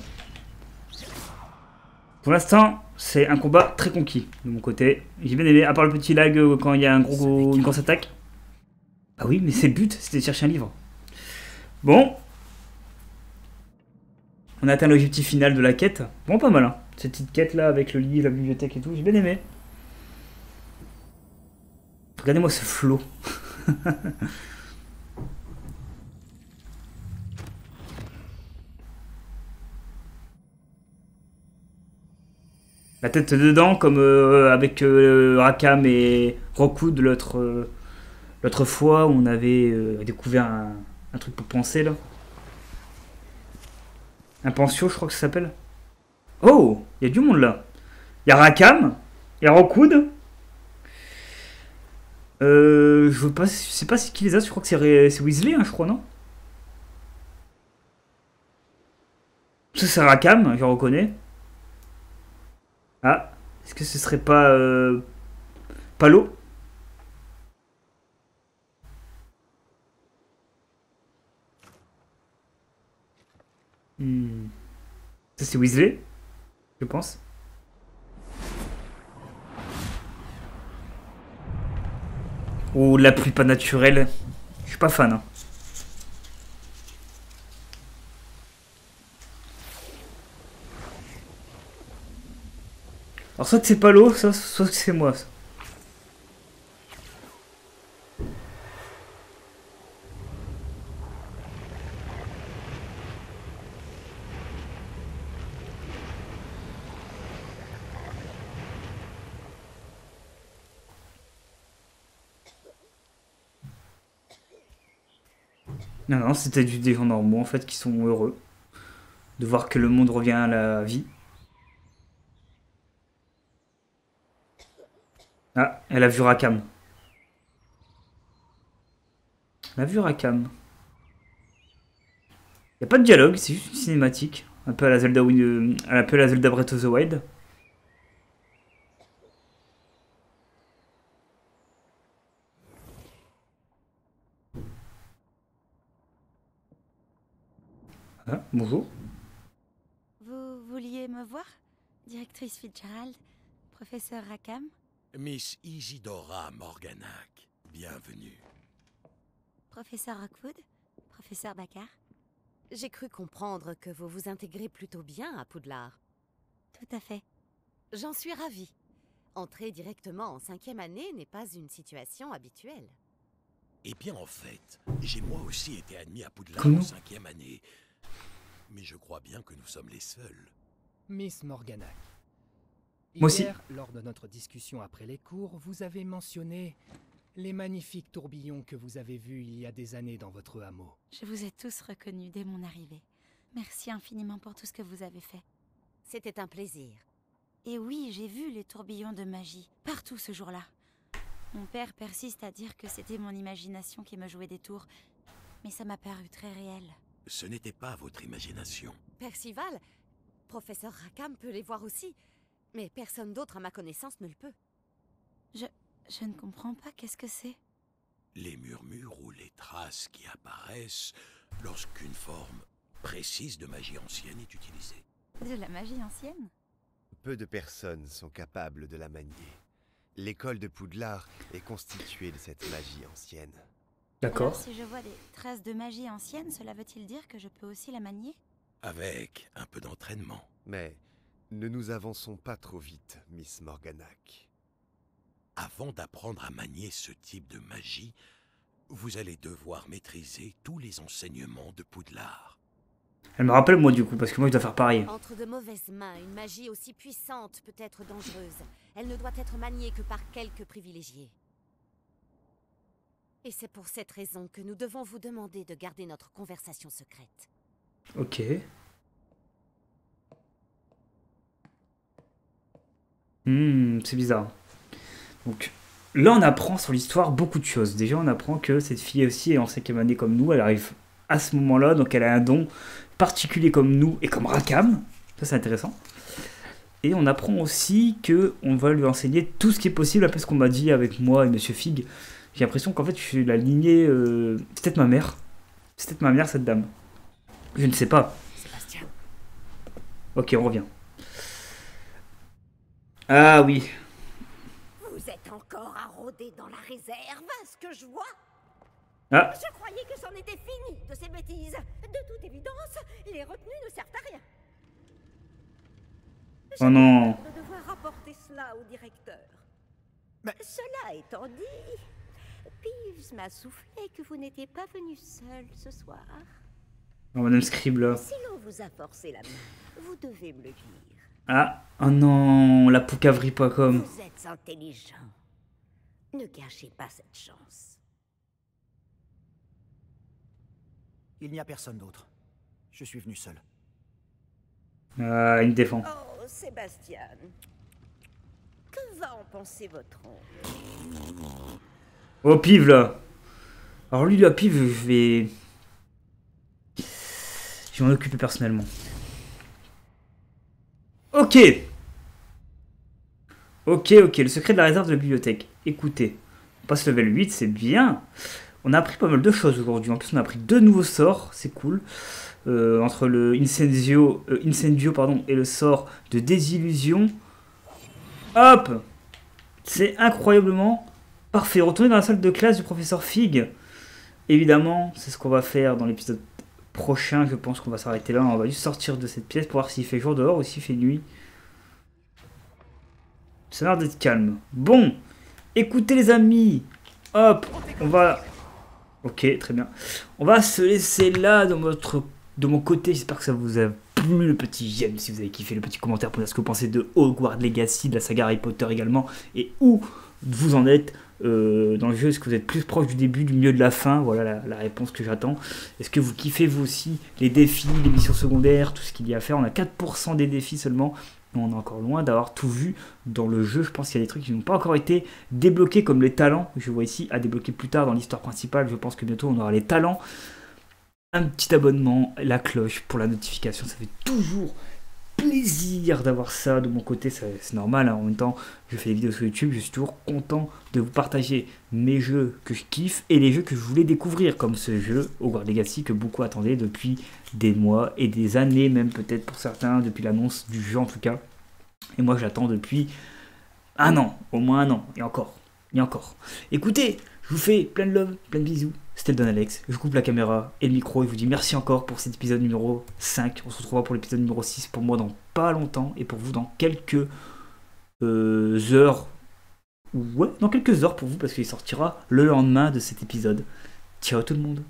Pour l'instant, c'est un combat très conquis de mon côté. J'ai bien aimé, à part le petit lag quand il y a une grosse attaque. Ah oui, mais c'est le but, c'était de chercher un livre. Bon. On a atteint l'objectif final de la quête. Bon, pas mal, hein. Cette petite quête là avec le livre, la bibliothèque et tout, j'ai bien aimé. Regardez-moi ce flow. La tête dedans, comme avec Rakam et Rockwood l'autre fois où on avait découvert un truc pour penser là. Un pensio, je crois que ça s'appelle. Oh, il y a du monde là. Il y a Rakam, il y a Rockwood. Je sais pas qui les a, je crois que c'est Weasley, hein, je crois, non? Ça c'est Rakam, je reconnais. Ah, est-ce que ce serait pas Palo? Ça c'est Weasley, je pense. Oh, la pluie pas naturelle. Je suis pas fan. Hein. Alors soit que c'est Palo, soit que c'est moi. Ça. Non, c'était des gens normaux en fait qui sont heureux de voir que le monde revient à la vie. Ah, elle a vu Rakam. Elle a vu Rakam. Il n'y a pas de dialogue, c'est juste une cinématique. Un peu à la Zelda, Breath of the Wild. Ah, bonjour. Vous vouliez me voir? Directrice Fitzgerald, professeur Rakam? Miss Isidora Morganac, bienvenue. Professeur Rockwood? Professeur Bakar? J'ai cru comprendre que vous vous intégrez plutôt bien à Poudlard. Tout à fait. J'en suis ravie. Entrer directement en 5e année n'est pas une situation habituelle. Eh bien, en fait, j'ai moi aussi été admis à Poudlard en 5e année. Mais je crois bien que nous sommes les seuls. Miss Morganac. Moi aussi. Hier, lors de notre discussion après les cours, vous avez mentionné les magnifiques tourbillons que vous avez vus il y a des années dans votre hameau. Je vous ai tous reconnus dès mon arrivée. Merci infiniment pour tout ce que vous avez fait. C'était un plaisir. Et oui, j'ai vu les tourbillons de magie, partout ce jour-là. Mon père persiste à dire que c'était mon imagination qui me jouait des tours, mais ça m'a paru très réel. Ce n'était pas votre imagination. Percival, professeur Rakam peut les voir aussi, mais personne d'autre à ma connaissance ne le peut. Je ne comprends pas, qu'est-ce que c'est? Les murmures ou les traces qui apparaissent lorsqu'une forme précise de magie ancienne est utilisée. De la magie ancienne? Peu de personnes sont capables de la manier. L'école de Poudlard est constituée de cette magie ancienne. D'accord. Alors, si je vois des traces de magie ancienne, cela veut-il dire que je peux aussi la manier? Avec un peu d'entraînement. Mais ne nous avançons pas trop vite, Miss Morganac. avant d'apprendre à manier ce type de magie, vous allez devoir maîtriser tous les enseignements de Poudlard. Elle me rappelle moi du coup, parce que moi je dois faire pareil. Entre de mauvaises mains, une magie aussi puissante peut être dangereuse. Elle ne doit être maniée que par quelques privilégiés. Et c'est pour cette raison que nous devons vous demander de garder notre conversation secrète. Ok. C'est bizarre. Donc là on apprend sur l'histoire beaucoup de choses. Déjà on apprend que cette fille aussi est en 5e année comme nous. Elle arrive à ce moment-là, donc elle a un don particulier comme nous et comme Rackham. Ça c'est intéressant. Et on apprend aussi que on va lui enseigner tout ce qui est possible, après ce qu'on m'a dit avec moi et Monsieur Fig. J'ai l'impression qu'en fait je suis la lignée... C'est peut-être ma mère. C'est peut-être ma mère cette dame. Je ne sais pas. Sébastien. Ok, on revient. Ah oui. Vous êtes encore à rôder dans la réserve, ce que je vois. Ah. Je croyais que c'en était fini de ces bêtises. De toute évidence, les retenues ne servent à rien. Oh non. De devoir rapporter cela au directeur. Mais cela étant dit, Peeves m'a soufflé que vous n'étiez pas venu seul ce soir. Oh, Madame Scribble. Si l'on vous a forcé la main, vous devez me le dire. Ah, oh non, la poucavri.com. Vous êtes intelligent. Ne gâchez pas cette chance. Il n'y a personne d'autre. Je suis venu seul. Ah, il me défend. Oh, Sébastien. Que va en penser votre oncle? Oh, Pive, là. Alors lui, la Pive, je vais m'en occuper personnellement. Ok. Ok, le secret de la réserve de la bibliothèque. Écoutez, on passe level 8, c'est bien. On a appris pas mal de choses aujourd'hui. En plus, on a appris 2 nouveaux sorts, c'est cool. Entre le Incendio et le sort de désillusion. Hop! C'est incroyablement parfait. Retourner dans la salle de classe du professeur Fig. Évidemment, c'est ce qu'on va faire dans l'épisode prochain. Je pense qu'on va s'arrêter là. On va juste sortir de cette pièce pour voir s'il fait jour dehors ou s'il fait nuit. Ça a l'air d'être calme. Bon, écoutez les amis. Hop, on va... Ok, très bien. On va se laisser là de mon côté. J'espère que ça vous a plu, le petit j'aime, si vous avez kiffé, le petit commentaire pour dire ce que vous pensez de Hogwarts Legacy, de la saga Harry Potter également, et où vous en êtes dans le jeu. Est-ce que vous êtes plus proche du début, du milieu, de la fin? Voilà la réponse que j'attends. Est-ce que vous kiffez vous aussi les défis, les missions secondaires, tout ce qu'il y a à faire? On a 4% des défis seulement. On est encore loin d'avoir tout vu dans le jeu. Je pense qu'il y a des trucs qui n'ont pas encore été débloqués, comme les talents. Je vois ici à débloquer plus tard dans l'histoire principale. Je pense que bientôt on aura les talents. Un petit abonnement, la cloche pour la notification. Ça fait toujours plaisir d'avoir ça de mon côté. C'est normal, hein. En même temps, je fais des vidéos sur YouTube. Je suis toujours content de vous partager mes jeux que je kiffe et les jeux que je voulais découvrir, comme ce jeu Hogwarts Legacy que beaucoup attendaient depuis des mois et des années, même peut-être pour certains, depuis l'annonce du jeu en tout cas. Et moi j'attends depuis un an, au moins un an, et encore. Écoutez, je vous fais plein de love, plein de bisous. C'était le Don Alex, je coupe la caméra et le micro et je vous dis merci encore pour cet épisode numéro 5. On se retrouvera pour l'épisode numéro 6 pour moi dans pas longtemps et pour vous dans quelques heures. Ouais, dans quelques heures pour vous parce qu'il sortira le lendemain de cet épisode. Ciao tout le monde.